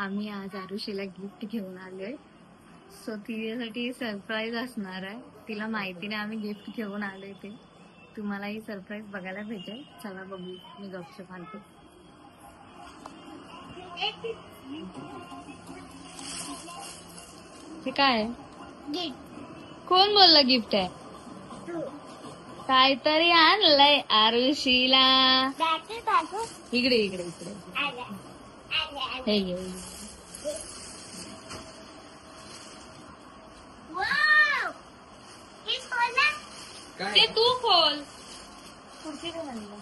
आम्ही आज आरुषीला गिफ्ट घेऊन आलोय. सो तिच्यासाठी सरप्राईज असणार आहे. तिला माहिती नाही आम्ही गिफ्ट घेऊन आलोय ते. तुम्हालाही सरप्राईज बघायला भेटेल. चला बघू. मी गपचूप आणते. हे काय आहे? कोण बोललं गिफ्ट आहे? काहीतरी आणलंय आरुषीला. इकडे इकडे इकडे हे घे. ते तू खोल. पुढचे काय आणलं?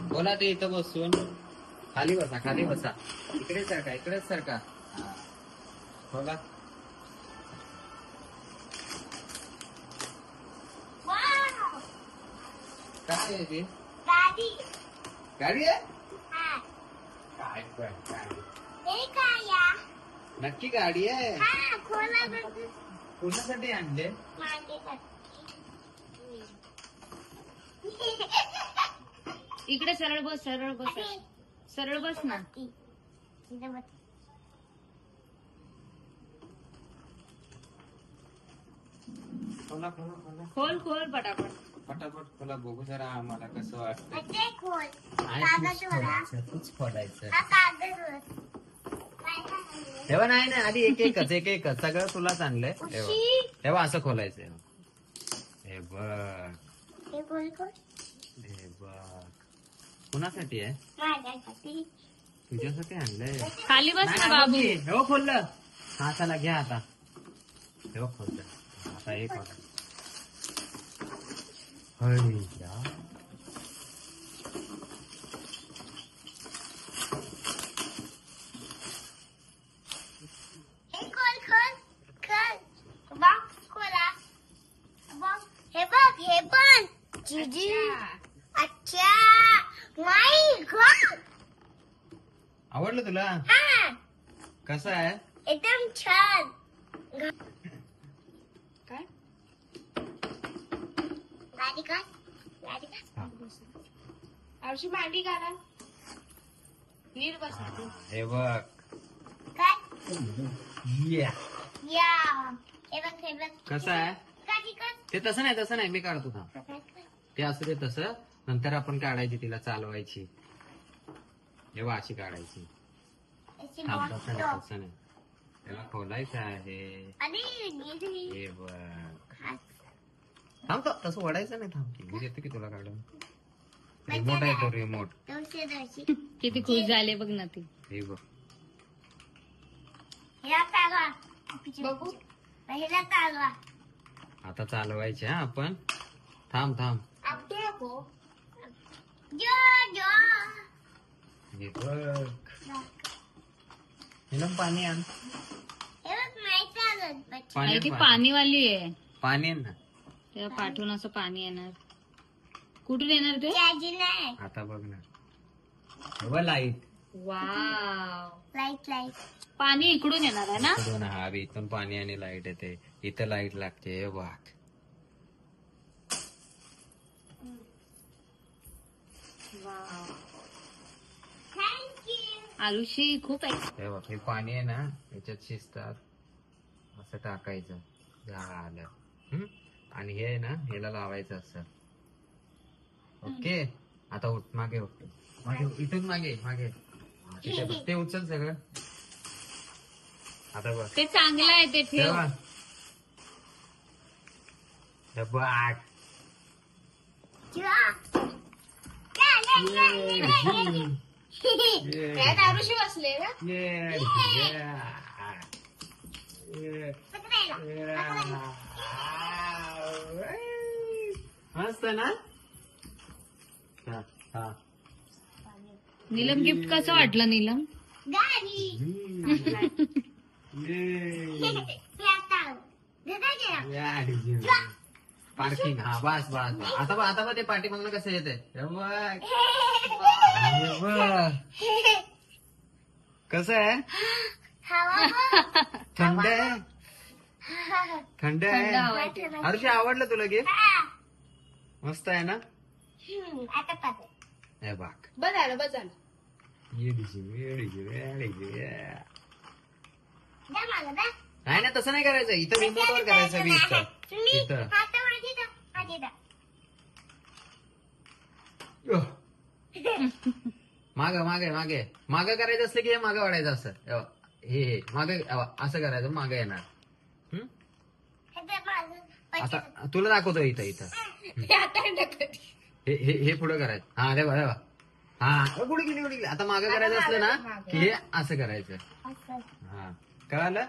बोला ते इथं बसून खाली बसा, खाली बसा. इकडे सारखा, इकडेच सारखा. बोला. काय आहे ते? गाडी आहे. काय नक्की गाडी आहे? कोणासाठी आणले? इकडे सरळ बस, सरळ बस, सरळ बस ना. खोला खोला खोला. खोल खोल पटापट. पटापट खोला, बघू जरा आम्हाला कसं वाटतं. तूच खोलायचं. तेव्हा नाही नाही, आधी एक एकच एक एकच सगळं तुलाच आणलंय. तेव्हा असं खोलायचं. हे बघ, हे बघ. कुणासाठी आहे? तुझ्यासाठी आणलंय. खाली बस ना बाबू. हो खोललं. हा चला घ्या आता. हो खोललं. आता एक खोला. अच्छा माय गॉड. आवडलं तुला? कसं आहे? एकदम छान. काय आरुषी मांडी घाला. नीट बस. हे बघ. कसं आहे? ते तसं नाही, तसं नाही. मी काढतो ना. ते असू दे तसं. नंतर आपण काढायची, तिला चालवायची. जेव्हा अशी काढायची. तसं नाही. त्याला खोलायचं आहे. हे बघ. थांबतो तसं ओढायचं नाही. थांबते मी देतो की तुला काढून. रिमोट आहे तो, रिमोट. किती खुश झाले बघ ना ती. हे बघ. बघू. आता चालवायचे हा आपण. थांब थांब. हे बघ. पाणी आण. ती पाणीवाली आहे. पाणी आण ना. तेव्हा पाठवून असं पाणी येणार. कुठून येणार ते? आता बघ ना. बघ लाईट. वाव. लाईट पाणी इकडून येणार आहे ना? इकडून हा इथून पाणी आणि लाईट येते. इथं लाईट लागते. हे बघ. आरुषी खूप हे बघ, हे पाणी आहे ना, याच्यात शिजतात. असं टाकायचं झालं. आणि हे आहे ना, ह्याला लावायचं असं. ओके. आता उठ, मागे उठ. मागे इथून मागे मागे. ते उचल सगळं. आता बघ. ते चांगलं आहे ते ठेव. बघ. त्यात आरुषी बसले ना. मस्त ना. नीलम गिफ्ट कसं वाटलं नीलम? पार्किंग. हा बस बस. आता ते पार्टी मधलं कसं येते. कसं आहे? थंड आहे. थंड थंड आहे हवा आहे ते. आरुषी आवडलं तुला गिफ्ट हा. मस्त आहे ना आता पाहते. हे बाग बस झालं बस झालं. द्या मला, द्या. नाही ना तसं नाही करायचं इथं रिमोट वर करायचं मी तुम्ही इथं हातावर द्या. हा द्या. माग मागे मागे माग करायचं असलं की हे मागं वाढायचं असं हे माग असं करायचं माग येणार हं? हे द्या माझं. आता तुला दाखवतो इथं इथं हे आता नाही टाकत. हे पुढं करायचं हा देवा देवा हा पुढे गेली आता मागं करायचं असलं ना की हे असं करायचं असं. हा कळालं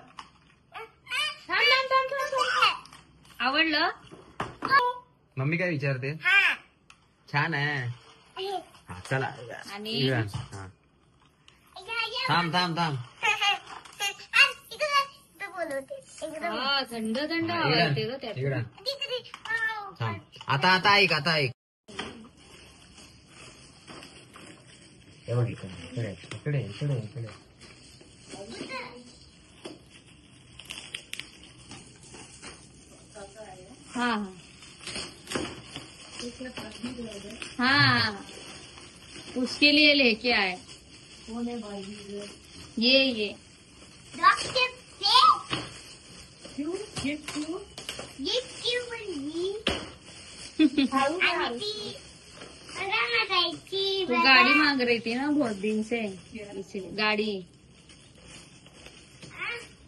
थांब थांब थांब थांब थांब. आवडलं? मम्मी काय विचारते हा. छान आहे हे. हा चला आणि? इकडं. हा. या. थांब थांब थांब इकडं बोलवते. इकडं. हा थंड थंड हा, हवा येते ग इकडं. त्यात. इकडं. तिकडे. हो. थांब आता आता ऐक आता ऐक हे बघ इकडे इकडे इकडे इकडे हा हाँ उसके लिए लेके आए ये डॉक्टर से ये क्यों बनी? आणि ती रमाबाईची वो गाड़ी मांग रही थी ना बहुत दिन से इसीलिए गाड़ी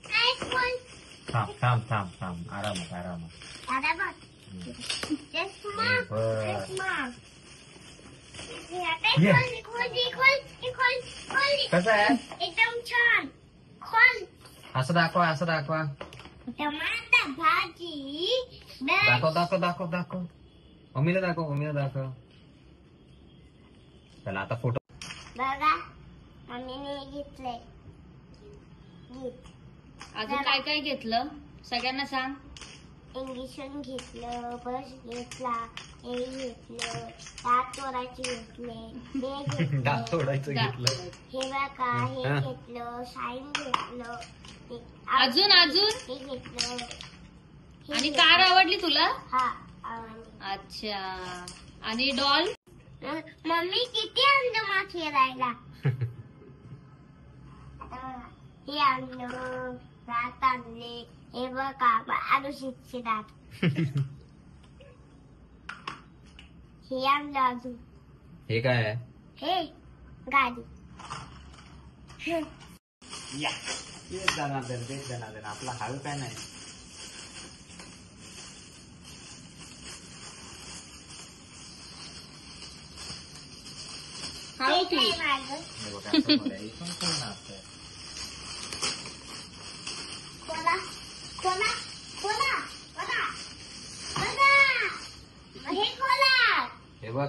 काय बोल? थांब थांब थांब थांब आरामात आरामात दादा बघ. Yes, mom. बरं. Yes, mom. ये. खोल. कसं आहे एकदम छान. खोल. असं दाखवा टमाटा भाजी. दाखव दाखव दाखव दाखव मम्मीला दाखव चला आता फोटो बघा मम्मीने घेतलंय. अजून काय काय घेतलं सगळ्यांना सांग. इंजेक्शन घेतलं, ब्रश घेतला, हे घेतलं, दात तोडायचे घेतले, हे घेतलं, दात तोडायचं घेतलं हे बघा हे हा. घेतलं, साईन घेतलं, अजून हे घेतलं. हे आणि घेतलं. कार आवडली तुला? हा आवडली. अच्छा आणि डॉल मम्मी किती आणलं मा खेळायला. हे आणलं, दात आणले, हे बघा आलूशीचे दात. हे आणलं अजून. हे काय आहे हे गाडी. तेच जनार्दन आपला हळू काय नाही खाऊ की हे माझं. हे बघा, असं बघा, इथून कोण असतंय? कोला. हे कोला. हे बघ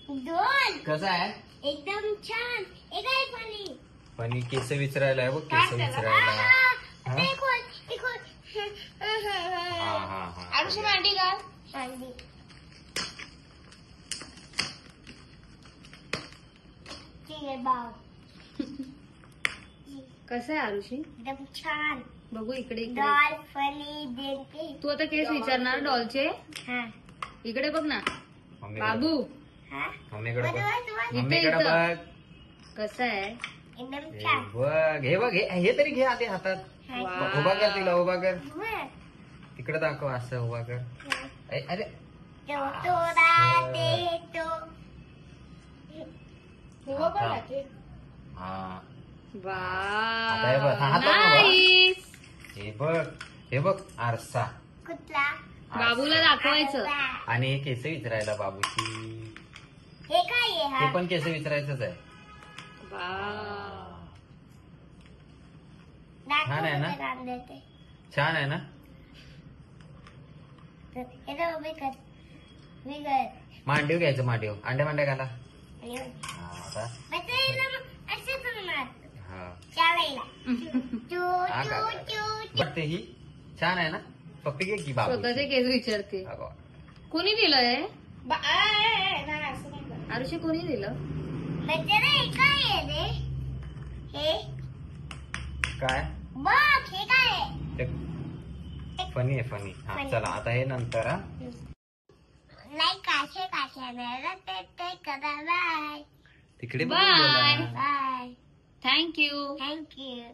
दोन. कसं आहे एकदम छान. हे काय पाणी? पण केस विचारायला आहे बघ केस विचारायला हा? हे खोल. हा हा हा आरुषी मांडी घाल. चांदी. ठीक आहे बाव. कसं आहे आरुषी? एकदम छान. बघू इकडे दाल फणी देते. तू आता केस विचारणार डॉलचे हा. इकडे बघ ना मम्मीकडे बाबू हा. मम्मीकडे बघ बरोबर. मम्मीकडे इथं. बघ कसं आहे? एकदम हे छान. बघ हे तरी घे आधी हातात वा. उभा कर तिला उभा कर बर. तिकडे दाखव असं उभा कर अरे तो तोडा देतो. उभं पण राहते. हा वा आता हे बघ, हा हात बघ बाबा. नाईस. हे बघ आरसा कुठला? बाबूला दाखवायचं. आणि हे केस विचारायला बाबूची हे काय आहे हे हा? पण केस विचारायचंच आहे वा छान आहे ना? दाखव काम देते. छान आहे ना हे तर उभी कर. उभी कर. मांडीव घ्यायचं मांडीव अंड्या घाला आणि हा, आता मग ते हिला मग असं करणार. हा चालायला. चू हा चू का? चू. वाटते ही छान आहे ना पप्पी घे की बाबू स्वतःचे केस विचारते कोणी दिलंय नाही असं नाही करत. आरुषी कोणी दिलं? म्हणजे रे हे काय आहे रे? हे काय बघ हे काय आहे? ते फनी आहे फनी. हा चला आता हे नंतर हा. लाईक काशे ते करा. बाय तिकडे बघून Bye. बोला. Bye thank you. थँक्यू.